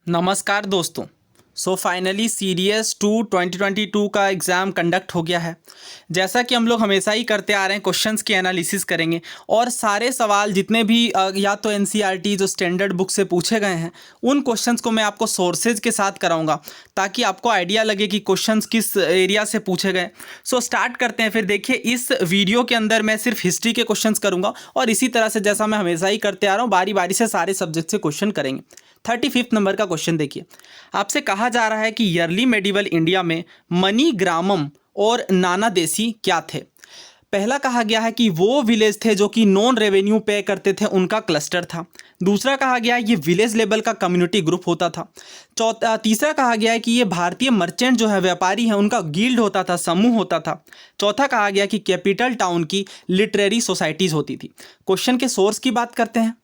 नमस्कार दोस्तों। Finally CDS 2 2022 का एग्ज़ाम कंडक्ट हो गया है। जैसा कि हम लोग हमेशा ही करते आ रहे हैं, क्वेश्चंस की एनालिसिस करेंगे और सारे सवाल जितने भी या तो एनसीईआरटी जो स्टैंडर्ड बुक से पूछे गए हैं उन क्वेश्चंस को मैं आपको सोर्सेज के साथ कराऊंगा ताकि आपको आइडिया लगे कि क्वेश्चंस किस एरिया से पूछे गए। स्टार्ट करते हैं। फिर देखिए, इस वीडियो के अंदर मैं सिर्फ हिस्ट्री के क्वेश्चंस करूँगा और इसी तरह से जैसा मैं हमेशा ही करते आ रहा हूँ बारी बारी से सारे सब्जेक्ट से क्वेश्चन करेंगे। 35 नंबर का क्वेश्चन देखिए, आपसे कहा जा रहा है कि अर्ली मेडिवल इंडिया में मनी ग्रामम और नाना देसी क्या थे। पहला कहा गया है कि वो विलेज थे जो कि नॉन रेवेन्यू पे करते थे, उनका क्लस्टर था। दूसरा कहा गया है ये विलेज लेवल का कम्युनिटी ग्रुप होता था। तीसरा कहा गया है कि ये भारतीय मर्चेंट जो है, व्यापारी हैं, उनका गिल्ड होता था, समूह होता था। चौथा कहा गया कि कैपिटल टाउन की लिटरेरी सोसाइटीज़ होती थी। क्वेश्चन के सोर्स की बात करते हैं।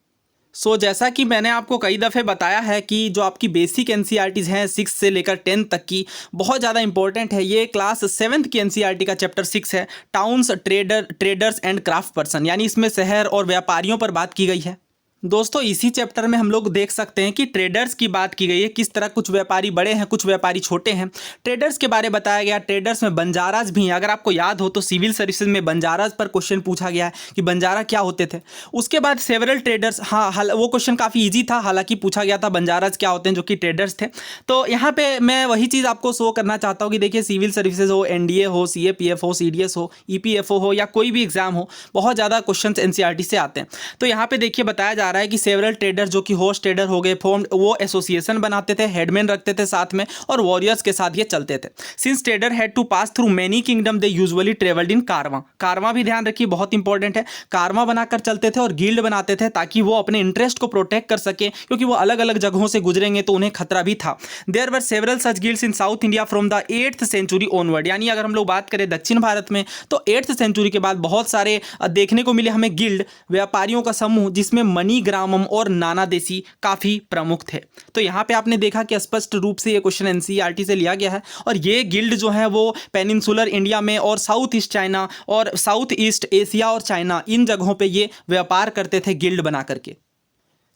जैसा कि मैंने आपको कई दफ़े बताया है कि जो आपकी बेसिक एनसीईआरटीज़ हैं 6 से लेकर 10 तक की, बहुत ज़्यादा इंपॉर्टेंट है। ये क्लास 7th की एनसीईआरटी का चैप्टर 6 है, towns traders and craft person, यानी इसमें शहर और व्यापारियों पर बात की गई है। दोस्तों, इसी चैप्टर में हम लोग देख सकते हैं कि ट्रेडर्स की बात की गई है, किस तरह कुछ व्यापारी बड़े हैं, कुछ व्यापारी छोटे हैं। ट्रेडर्स के बारे में बताया गया। ट्रेडर्स में बंजाराज भी हैं। अगर आपको याद हो तो सिविल सर्विसेज में बंजाराज पर क्वेश्चन पूछा गया है कि बंजारा क्या होते थे। उसके बाद सेवरल ट्रेडर्स, हाँ वो क्वेश्चन काफ़ी ईजी था, हालांकि पूछा गया था बंजाराज क्या होते हैं, जो कि ट्रेडर्स थे। तो यहाँ पर मैं वही चीज़ आपको शो करना चाहता हूँ कि देखिए, सिविल सर्विसेज हो, एनडीए हो, सीएपीएफ हो, सीडीएस हो, ईपीएफओ हो या कोई भी एग्जाम हो, बहुत ज़्यादा क्वेश्चन एनसीईआरटी से आते हैं। तो यहाँ पे देखिए बताया जा रहा है कि सेवरल ट्रेडर जो कि होस्ट ट्रेडर हो गए, फॉर्म वो एसोसिएशन बनाते थे, हेडमैन रखते थे साथ में और वॉरियर्स के साथ ये चलते थे। Since trader had to pass through many kingdom they usually travelled in caravan. कारवां भी ध्यान रखिए, बहुत इंपॉर्टेंट है। कारवां बनाकर चलते थे और गिल्ड बनाते थे ताकि वो अपने इंटरेस्ट को प्रोटेक्ट कर सके, क्योंकि वो अलग अलग जगहों से गुजरेंगे तो उन्हें खतरा भी था। There were several such guilds in South India from the 8th century onward, यानी अगर हम लोग बात करें दक्षिण भारत में तो 8th सेंचुरी के बाद बहुत सारे देखने को मिले हमें गिल्ड, व्यापारियों का समूह, जिसमें मनी ग्रामम और नाना देसी काफ़ी प्रमुख थे। तो यहाँ पे आपने देखा कि स्पष्ट रूप से ये क्वेश्चन एनसीईआरटी से लिया गया है और ये गिल्ड जो है वो पेनिनसुलर इंडिया में और साउथ ईस्ट चाइना और साउथ ईस्ट एशिया और चाइना, इन जगहों पे ये व्यापार करते थे गिल्ड बना करके।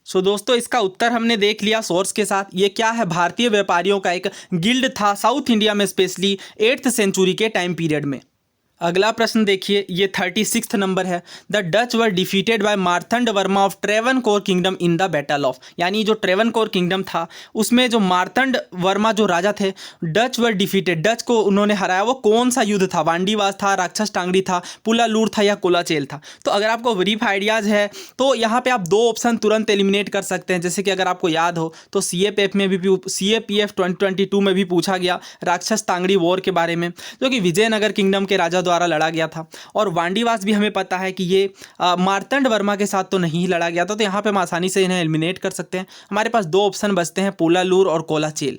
दोस्तों, इसका उत्तर हमने देख लिया सोर्स के साथ। ये क्या है? भारतीय व्यापारियों का एक गिल्ड था साउथ इंडिया में, स्पेशली 8th सेंचुरी के टाइम पीरियड में। अगला प्रश्न देखिए, ये 36 नंबर है। The Dutch were defeated by Martand Verma of Travancore kingdom in the battle of, यानी जो ट्रेवनकोर किंगडम था उसमें जो मार्तंड वर्मा जो राजा थे, डच वर डिफीटेड, डच को उन्होंने हराया। वो कौन सा युद्ध था? वांडीवास था, राक्षस टांगड़ी था, पुलालूर था या कोलाचेल था? तो अगर आपको ब्रीफ आइडियाज़ है तो यहाँ पे आप 2 ऑप्शन तुरंत एलिमिनेट कर सकते हैं। जैसे कि अगर आपको याद हो तो सीएपीएफ 2022 में भी पूछा गया राक्षस टांगड़ी वॉर के बारे में, जो कि विजयनगर किंगडम के राजा द्वारा लड़ा गया था। और वांडीवास भी हमें पता है कि ये मार्तंड वर्मा के साथ तो नहीं लड़ा गया था। तो यहाँ पे हम आसानी से इन्हें एलिमिनेट कर सकते हैं। हमारे पास 2 ऑप्शन बचते हैं, पुलालूर और कोलाचेल।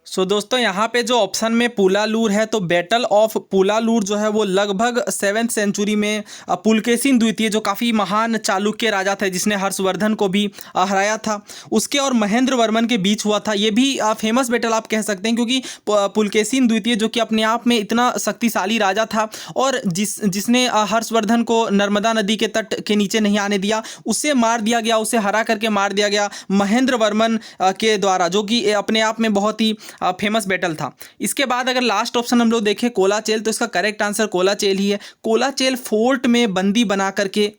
दोस्तों, यहाँ पे जो ऑप्शन में पुलालूर है, तो बैटल ऑफ पुलालूर जो है वो लगभग 7th सेंचुरी में पुलकेशिन द्वितीय, जो काफ़ी महान चालुक्य राजा थे जिसने हर्षवर्धन को भी हराया था, उसके और महेंद्र वर्मन के बीच हुआ था। ये भी फेमस बैटल आप कह सकते हैं, क्योंकि पुलकेशिन द्वितीय जो कि अपने आप में इतना शक्तिशाली राजा था और जिसने हर्षवर्धन को नर्मदा नदी के तट के नीचे नहीं आने दिया, उसे मार दिया गया, उसे हरा करके मार दिया गया महेंद्र वर्मन के द्वारा, जो कि अपने आप में बहुत ही फेमस बैटल था। इसके बाद अगर लास्ट ऑप्शन हम लोग देखें कोलाचेल, तो इसका करेक्ट आंसर कोलाचेल ही है। कोलाचेल फोर्ट में बंदी बना करके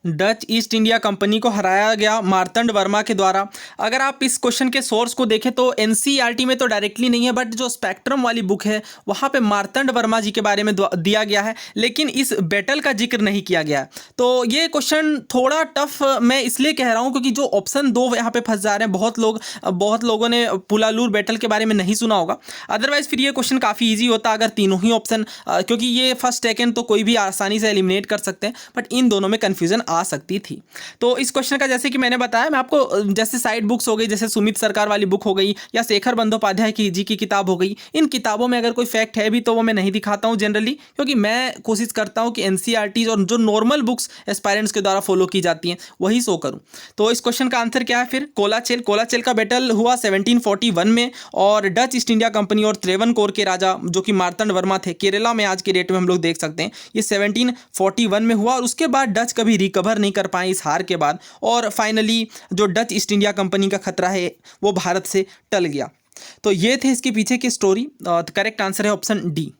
डच ईस्ट इंडिया कंपनी को हराया गया मार्तंड वर्मा के द्वारा। अगर आप इस क्वेश्चन के सोर्स को देखें तो एनसीईआरटी में तो डायरेक्टली नहीं है, बट जो स्पेक्ट्रम वाली बुक है वहाँ पे मार्तंड वर्मा जी के बारे में दिया गया है, लेकिन इस बैटल का जिक्र नहीं किया गया। तो ये क्वेश्चन थोड़ा टफ मैं इसलिए कह रहा हूँ क्योंकि जो ऑप्शन 2 यहाँ पे फंस जा रहे हैं, बहुत लोगों ने पुलालूर बैटल के बारे में नहीं सुना होगा। अदरवाइज फिर ये क्वेश्चन काफ़ी ईजी होता अगर तीनों ही ऑप्शन, क्योंकि ये फर्स्ट सेकेंड तो कोई भी आसानी से एलिमिनेट कर सकते हैं, बट इन दोनों में कन्फ्यूजन आ सकती थी। तो इस क्वेश्चन का जैसे कि मैंने बताया, मैं आपको जैसे साइड बुक्स हो गई, जैसे सुमित सरकार वाली बुक हो गई या शेखर बंदोपाध्याय की जी की किताब हो गई, इन किताबों में अगर कोई फैक्ट है भी तो वो मैं नहीं दिखाता हूँ जनरली, क्योंकि मैं कोशिश करता हूँ कि एनसीईआरटी और जो नॉर्मल बुक्स एस्पायरेंट्स के द्वारा फॉलो की जाती हैं वही शो करूँ। तो इस क्वेश्चन का आंसर क्या है फिर? कोलाचेल। कोलाचेल का बैटल हुआ 1741 में और डच ईस्ट इंडिया कंपनी और त्रेवनकोर के राजा जो कि मार्तंड वर्मा थे, केरला में आज के डेट में हम लोग देख सकते हैं, ये 1741 में हुआ और उसके बाद डच कभी रिकवर रिकवर नहीं कर पाए इस हार के बाद, और फाइनली जो डच ईस्ट इंडिया कंपनी का खतरा है वो भारत से टल गया। तो ये थे इसके पीछे की स्टोरी। करेक्ट आंसर है ऑप्शन डी।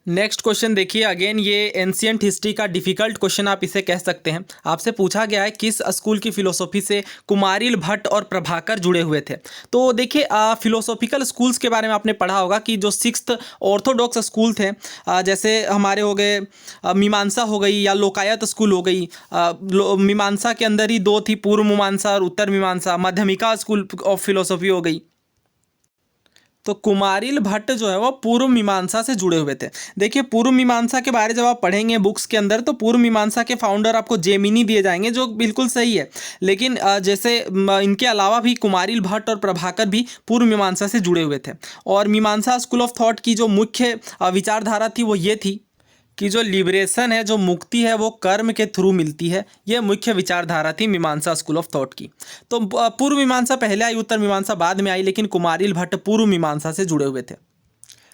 नेक्स्ट क्वेश्चन देखिए, अगेन ये एंशियंट हिस्ट्री का डिफिकल्ट क्वेश्चन आप इसे कह सकते हैं। आपसे पूछा गया है किस स्कूल की फिलोसॉफी से कुमारिल भट्ट और प्रभाकर जुड़े हुए थे। तो देखिए फिलोसॉफिकल स्कूल्स के बारे में आपने पढ़ा होगा कि जो 6th ऑर्थोडॉक्स स्कूल थे, जैसे हमारे हो गए मीमांसा हो गई या लोकायत स्कूल हो गई। मीमांसा के अंदर ही 2 थी, पूर्व मीमांसा और उत्तर मीमांसा। माध्यमिका स्कूल ऑफ फिलोसॉफी हो गई। तो कुमारिल भट्ट जो है वो पूर्व मीमांसा से जुड़े हुए थे। देखिए पूर्व मीमांसा के बारे जब आप पढ़ेंगे बुक्स के अंदर तो पूर्व मीमांसा के फाउंडर आपको जेमिनी दिए जाएंगे, जो बिल्कुल सही है। लेकिन जैसे इनके अलावा भी कुमारिल भट्ट और प्रभाकर भी पूर्व मीमांसा से जुड़े हुए थे। और मीमांसा स्कूल ऑफ थॉट की जो मुख्य विचारधारा थी वो ये थी कि जो लिबरेशन है, जो मुक्ति है, वो कर्म के थ्रू मिलती है। ये मुख्य विचारधारा थी मीमांसा स्कूल ऑफ थॉट की। तो पूर्व मीमांसा पहले आई, उत्तर मीमांसा बाद में आई, लेकिन कुमारिल भट्ट पूर्व मीमांसा से जुड़े हुए थे।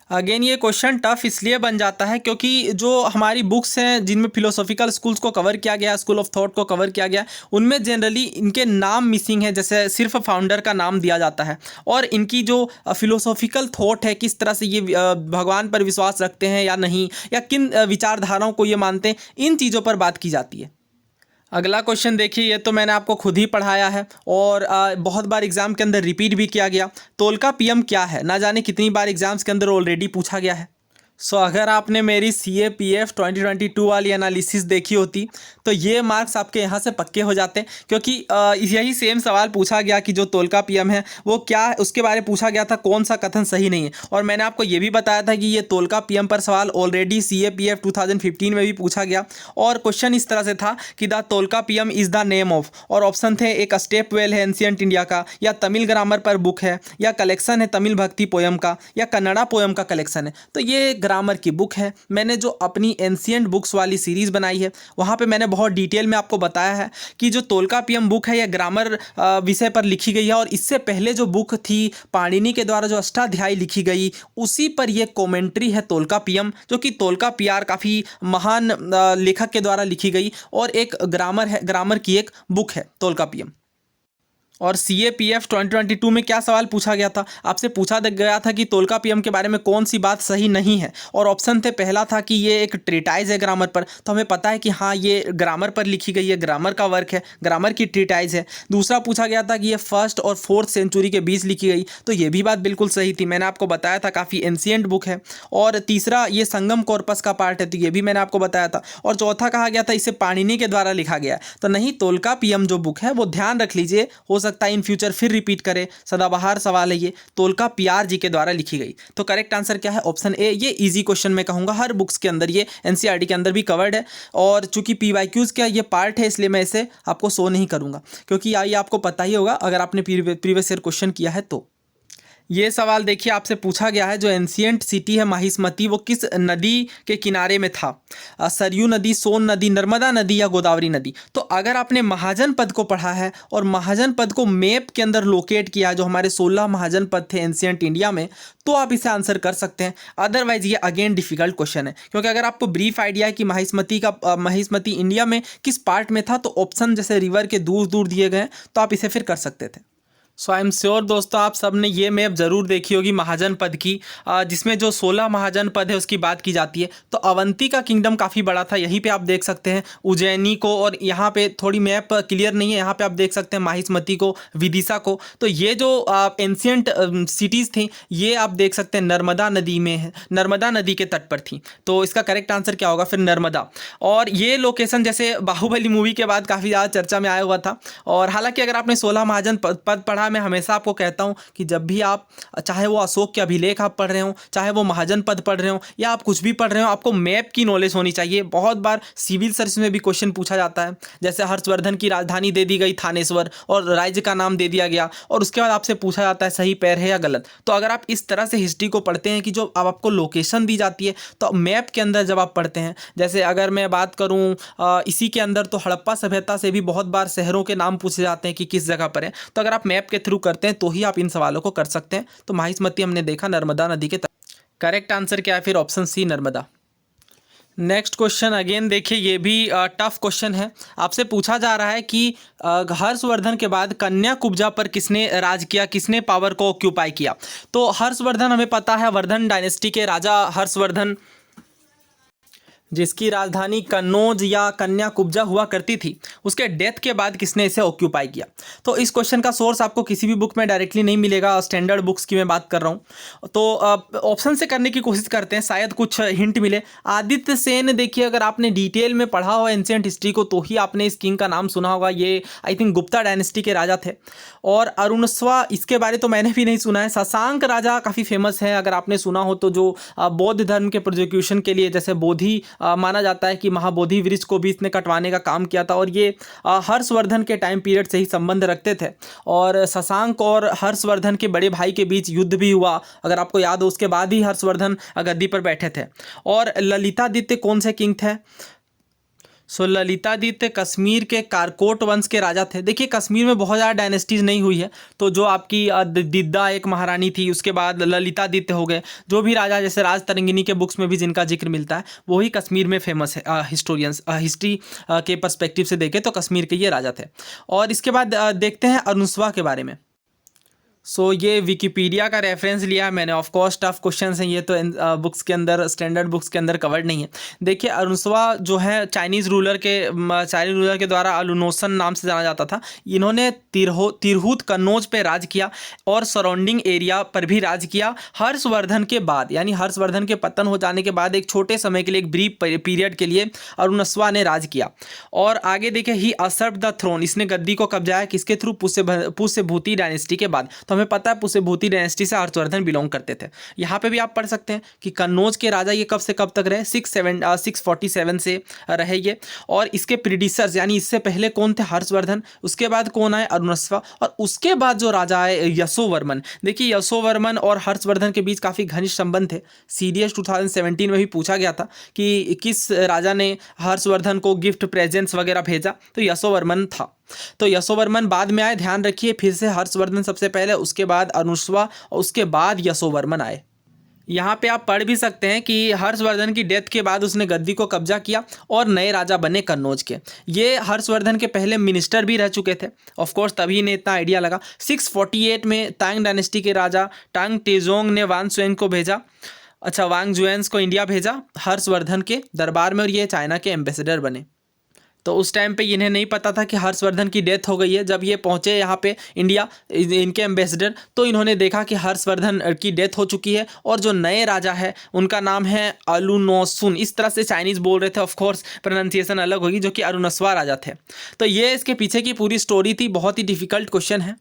अगेन ये क्वेश्चन टफ इसलिए बन जाता है क्योंकि जो हमारी बुक्स हैं जिनमें फिलोसॉफिकल स्कूल्स को कवर किया गया, स्कूल ऑफ थॉट को कवर किया गया, उनमें जनरली इनके नाम मिसिंग है। जैसे सिर्फ फाउंडर का नाम दिया जाता है और इनकी जो फिलोसॉफिकल थॉट है, किस तरह से ये भगवान पर विश्वास रखते हैं या नहीं, या किन विचारधाराओं को ये मानते हैं, इन चीज़ों पर बात की जाती है। अगला क्वेश्चन देखिए, ये तो मैंने आपको खुद ही पढ़ाया है और बहुत बार एग्जाम के अंदर रिपीट भी किया गया। तोल्कापियम क्या है, ना जाने कितनी बार एग्जाम्स के अंदर ऑलरेडी पूछा गया है। अगर आपने मेरी CAPF 2022 वाली एनालिसिस देखी होती तो ये मार्क्स आपके यहाँ से पक्के हो जाते, क्योंकि यही सेम सवाल पूछा गया कि जो तोल्कापियम है वो क्या है, उसके बारे में पूछा गया था कौन सा कथन सही नहीं है। और मैंने आपको ये भी बताया था कि ये तोल्कापियम पर सवाल ऑलरेडी CAPF 2015 में भी पूछा गया। और क्वेश्चन इस तरह से था कि the Tolkappiyam is the name of, और ऑप्शन थे एक स्टेप वेल है एंशियंट इंडिया का, या तमिल ग्रामर पर बुक है, या कलेक्शन है तमिल भक्ति पोयम का, या कन्नड़ा पोयम का कलेक्शन है। तो ये ग्रामर की बुक है। मैंने जो अपनी एंशियंट बुक्स वाली सीरीज़ बनाई है वहाँ पे मैंने बहुत डिटेल में आपको बताया है कि जो तोल्कापियम बुक है यह ग्रामर विषय पर लिखी गई है। और इससे पहले जो बुक थी पाणिनि के द्वारा जो अष्टाध्यायी लिखी गई, उसी पर यह कॉमेंट्री है तोल्कापियम, जो कि तोल्कापियार काफ़ी महान लेखक के द्वारा लिखी गई और एक ग्रामर है, ग्रामर की एक बुक है तोल्कापियम। और CAPF 2022 में क्या सवाल पूछा गया था, आपसे पूछा गया था कि तोल्कापियम के बारे में कौन सी बात सही नहीं है। और ऑप्शन थे, पहला था कि ये एक ट्रीटाइज है ग्रामर पर, तो हमें पता है कि हाँ ये ग्रामर पर लिखी गई है, ग्रामर का वर्क है, ग्रामर की ट्रीटाइज है। दूसरा पूछा गया था कि ये 1st और 4th सेंचुरी के बीच लिखी गई, तो ये भी बात बिल्कुल सही थी, मैंने आपको बताया था काफ़ी एंशियंट बुक है। और तीसरा ये संगम कॉर्पस का पार्ट है, तो ये भी मैंने आपको बताया था। और चौथा कहा गया था इसे पाणिनि के द्वारा लिखा गया, तो नहीं, तोल्कापियम जो बुक है वो ध्यान रख लीजिए, हो सकता है इन फ्यूचर फिर रिपीट करे, सदाबहार सवाल है ये, तोल्कापियार जी के द्वारा लिखी गई। तो करेक्ट आंसर क्या है, ऑप्शन ए। ये इजी क्वेश्चन मैं कहूँगा, हर बुक्स के अंदर, ये NCERT के अंदर भी कवर्ड है। और चूंकि PYQs का ये पार्ट है इसलिए मैं इसे आपको शो नहीं करूँगा, क्योंकि ये आपको पता ही होगा अगर आपने प्रीवियस ईयर क्वेश्चन किया है तो। ये सवाल देखिए आपसे पूछा गया है, जो एंशियंट सिटी है माहिष्मती वो किस नदी के किनारे में था, सरयू नदी, सोन नदी, नर्मदा नदी या गोदावरी नदी। तो अगर आपने महाजनपद को पढ़ा है और महाजनपद को मैप के अंदर लोकेट किया, जो हमारे 16 महाजनपद थे एंशियंट इंडिया में, तो आप इसे आंसर कर सकते हैं। अदरवाइज ये अगेन डिफिकल्ट क्वेश्चन है, क्योंकि अगर आपको ब्रीफ आइडिया है कि माहिष्मती इंडिया में किस पार्ट में था, तो ऑप्शन जैसे रिवर के दूर दूर दिए गए, तो आप इसे फिर कर सकते थे। आई एम श्योर दोस्तों आप सब ने ये मैप ज़रूर देखी होगी महाजनपद की, जिसमें जो 16 महाजनपद है उसकी बात की जाती है। तो अवंती का किंगडम काफ़ी बड़ा था, यहीं पे आप देख सकते हैं उज्जैनी को, और यहाँ पे थोड़ी मैप क्लियर नहीं है, यहाँ पे आप देख सकते हैं माहिष्मती को, विदिशा को। तो ये जो एंशियंट सिटीज़ थी ये आप देख सकते हैं नर्मदा नदी में है, नर्मदा नदी के तट पर थी। तो इसका करेक्ट आंसर क्या होगा फिर, नर्मदा। और ये लोकेशन जैसे बाहुबली मूवी के बाद काफ़ी ज़्यादा चर्चा में आया हुआ था। और हालाँकि अगर आपने 16 महाजनपद पढ़ा, मैं हमेशा आपको कहता हूं कि जब भी आप, चाहे वो अशोक के अभिलेख आप पढ़ रहे हो, चाहे वो महाजनपद पढ़ रहे हो, या आप कुछ भी पढ़ रहे हो, आपको मैप की नॉलेज होनी चाहिए। बहुत बार सिविल सर्विस में भी क्वेश्चन पूछा जाता है, जैसे हर्षवर्धन की राजधानी दे दी गई थानेश्वर और राज्य का नाम दे दिया गया, और उसके बाद आपसे पूछा जाता है सही पैर है या गलत। तो अगर आप इस तरह से हिस्ट्री को पढ़ते हैं कि जो अब आपको लोकेशन दी जाती है, तो मैप के अंदर जब आप पढ़ते हैं, जैसे अगर मैं बात करूँ इसी के अंदर, तो हड़प्पा सभ्यता से भी बहुत बार शहरों के नाम पूछे जाते हैं कि किस जगह पर है। तो अगर आप मैप के थ्रू करते हैं तो ही आप इन सवालों को कर सकते हैं। तो माहिष्मती हमने देखा नर्मदा नदी के तट। करेक्ट आंसर क्या है फिर, option C, Narmada. Next question again देखिए, ये भी टफ क्वेश्चन है। आपसे पूछा जा रहा है कि हर्षवर्धन के बाद कन्याकुब्जा पर किसने राज किया, किसने पावर को ऑक्यूपाई किया। तो हर्षवर्धन हमें पता है, वर्धन डायनेस्टी के राजा हर्षवर्धन, जिसकी राजधानी कन्नौज या कन्याकुब्जा हुआ करती थी, उसके डेथ के बाद किसने इसे ऑक्यूपाई किया। तो इस क्वेश्चन का सोर्स आपको किसी भी बुक में डायरेक्टली नहीं मिलेगा, स्टैंडर्ड बुक्स की मैं बात कर रहा हूँ। तो ऑप्शन से करने की कोशिश करते हैं, शायद कुछ हिंट मिले। आदित्य सेन, देखिए अगर आपने डिटेल में पढ़ा हो एंशिएंट हिस्ट्री को तो ही आपने इस किंग का नाम सुना होगा। ये आई थिंक गुप्ता डायनेस्टी के राजा थे। और अरुणस्वा, इसके बारे तो मैंने भी नहीं सुना है। शशांक राजा काफ़ी फेमस है, अगर आपने सुना हो तो, जो बौद्ध धर्म के प्रोजिक्यूशन के लिए, जैसे बोधि माना जाता है कि महाबोधि वृक्ष को भी इसने कटवाने का काम किया था, और ये हर्षवर्धन के टाइम पीरियड से ही संबंध रखते थे। और शशांक और हर्षवर्धन के बड़े भाई के बीच युद्ध भी हुआ, अगर आपको याद हो, उसके बाद ही हर्षवर्धन गद्दी पर बैठे थे। और ललितादित्य कौन से किंग थे? सो ललितादित्य कश्मीर के कारकोट वंश के राजा थे। देखिए कश्मीर में बहुत ज़्यादा डायनेस्टीज नहीं हुई है, तो जो आपकी दिद्दा एक महारानी थी, उसके बाद ललितादित्य हो गए, जो भी राजा, जैसे राज तरंगिनी के बुक्स में भी जिनका जिक्र मिलता है, वही कश्मीर में फेमस है। हिस्टोरियंस हिस्ट्री के पर्सपेक्टिव से देखें तो कश्मीर के ये राजा थे। और इसके बाद देखते हैं अरुणस्वा के बारे में। सो ये विकिपीडिया का रेफरेंस लिया है मैंने। ऑफ कोर्स टफ क्वेश्चन हैं ये, तो बुक्स के अंदर, स्टैंडर्ड बुक्स के अंदर कवर्ड नहीं है। देखिए अरुणस्वा जो है चाइनीज़ रूलर के द्वारा अलुनोसन नाम से जाना जाता था। इन्होंने तिरहुत कन्नौज पे राज किया और सराउंडिंग एरिया पर भी राज किया। हर्षवर्धन के बाद, यानी हर्षवर्धन के पतन हो जाने के बाद एक छोटे समय के लिए, एक ब्रीफ पीरियड के लिए अरुणस्वा ने राज किया। और आगे देखिए, ही असर्व्ड द थ्रोन, इसने गद्दी को कब्जाया किसके थ्रू? पुष्यभूति डायनेस्टी के बाद। तो हमें पता है पुष्यभूति डायनेस्टी से हर्षवर्धन बिलोंग करते थे। यहाँ पे भी आप पढ़ सकते हैं कि कन्नौज के राजा ये कब से कब तक रहे? 647 से रहे ये। और इसके प्रीडिसर्स, यानी इससे पहले कौन थे? हर्षवर्धन। उसके बाद कौन आए? अरुणस्वा। और उसके बाद जो राजा आए यशोवर्मन। देखिए यशोवर्मन और हर्षवर्धन के बीच काफ़ी घनिष्ठ संबंध थे। CDS 2017 में भी पूछा गया था कि किस राजा ने हर्षवर्धन को गिफ्ट प्रेजेंट्स वगैरह भेजा, तो यशोवर्मन था। तो यशोवर्मन बाद में आए, ध्यान रखिए। फिर से हर्षवर्धन सबसे पहले, उसके बाद अरुणस्वा और उसके बाद यशोवर्मन आए। यहाँ पे आप पढ़ भी सकते हैं कि हर्षवर्धन की डेथ के बाद उसने गद्दी को कब्जा किया और नए राजा बने कन्नौज के। ये हर्षवर्धन के पहले मिनिस्टर भी रह चुके थे। ऑफ कोर्स तभी इन्हें इतना आइडिया लगा। 648 में तांग डायनेस्टी के राजा टांग टेजोंग ने वांग जुएन को भेजा, वांग जुएन्स को इंडिया भेजा हर्षवर्धन के दरबार में, और ये चाइना के एम्बेसडर बने। तो उस टाइम पे इन्हें नहीं पता था कि हर्षवर्धन की डेथ हो गई है। जब ये पहुँचे यहाँ पे इंडिया, इनके एम्बेसडर, तो इन्होंने देखा कि हर्षवर्धन की डेथ हो चुकी है और जो नए राजा है उनका नाम है अलुनोसुन। इस तरह से चाइनीज़ बोल रहे थे, ऑफ कोर्स प्रोनाउंसिएशन अलग होगी, जो कि अरुणस्वा राजा थे। तो ये इसके पीछे की पूरी स्टोरी थी। बहुत ही डिफ़िकल्ट क्वेश्चन है,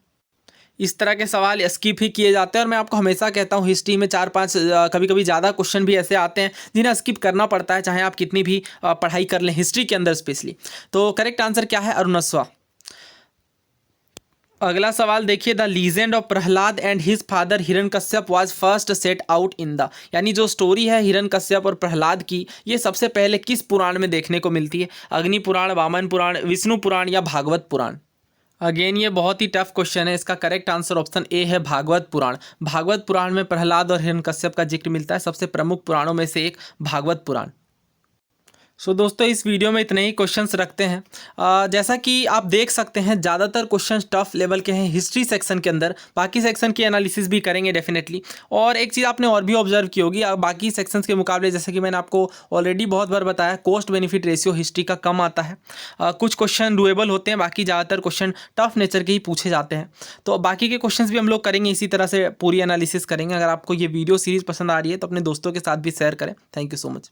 इस तरह के सवाल स्किप ही किए जाते हैं। और मैं आपको हमेशा कहता हूँ हिस्ट्री में 4-5 कभी कभी ज़्यादा क्वेश्चन भी ऐसे आते हैं जिन्हें स्किप करना पड़ता है, चाहे आप कितनी भी पढ़ाई कर लें हिस्ट्री के अंदर स्पेशली। तो करेक्ट आंसर क्या है? अरुणस्वा। अगला सवाल देखिए, the legend of Prahlad and his father Hiranyakashyap was first set out in the, यानी जो स्टोरी है हिरण्यकश्यप और प्रहलाद की, ये सबसे पहले किस पुराण में देखने को मिलती है? अग्नि पुराण, वामन पुराण, विष्णु पुराण या भागवत पुराण? अगेन ये बहुत ही टफ क्वेश्चन है। इसका करेक्ट आंसर ऑप्शन ए है, भागवत पुराण। भागवत पुराण में प्रहलाद और हिरण्यकश्यप का जिक्र मिलता है। सबसे प्रमुख पुराणों में से एक भागवत पुराण। सो दोस्तों इस वीडियो में इतने ही क्वेश्चंस रखते हैं। जैसा कि आप देख सकते हैं ज़्यादातर क्वेश्चंस टफ लेवल के हैं हिस्ट्री सेक्शन के अंदर। बाकी सेक्शन की एनालिसिस भी करेंगे डेफिनेटली। और एक चीज़ आपने और भी ऑब्जर्व की होगी, बाकी सेक्शंस के मुकाबले, जैसे कि मैंने आपको ऑलरेडी बहुत बार बताया, कॉस्ट बेनिफिट रेशियो हिस्ट्री का कम आता है। कुछ क्वेश्चन डुएबल होते हैं, बाकी ज़्यादातर क्वेश्चन टफ नेचर के ही पूछे जाते हैं। तो बाकी के क्वेश्चन भी हम लोग करेंगे, इसी तरह से पूरी एनालिसिस करेंगे। अगर आपको ये वीडियो सीरीज़ पसंद आ रही है तो अपने दोस्तों के साथ भी शेयर करें। Thank you so much.